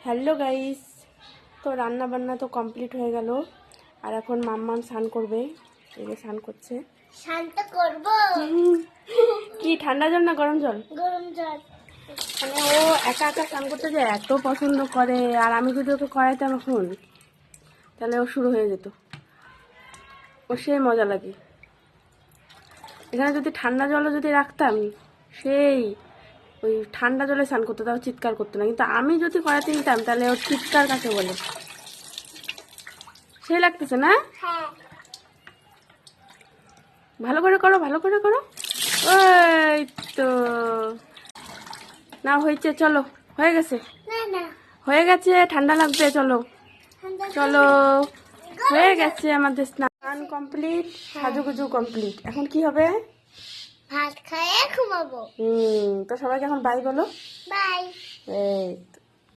Hello guys, তো রান্না বান্না তো কমপ্লিট হয়ে গেল। আর এখন মাম্মাম স্নান করবে। এই যে স্নান করছে। স্নান তো করব। কি ঠান্ডা জল না গরম জল? গরম জল। মানে ও একা একা স্নান করতে যে এত পছন্দ করে, আর আমি যদি ওকে করাইতাম এখন তাহলে ও শুরু হয়ে যেত। ও সেই মজা লাগে। এখানে যদি ঠান্ডা জলও যদি রাখতাম, সেই ওই ঠান্ডা জলে স্নান করতো, তাও চিৎকার করতো না। কিন্তু আমি যদি করাতে দিতাম তাহলে ওর চিৎকার কাকে বলে? সেই লাগতেছে না? হ্যাঁ। ভালো করে করো, ভালো করে করো। ওই তো না হয়েছে, চলো হয়ে গেছে, না না হয়ে গেছে। ঠান্ডা লাগবে, চলো ঠান্ডা চলো। হয়ে গেছে আমাদের স্নান কমপ্লিট, সাজুগুজু কমপ্লিট। এখন কি হবে? ভাত খেয়ে ঘুমাবো। তো সবাইকে এখন বাই বলো। বাই। এই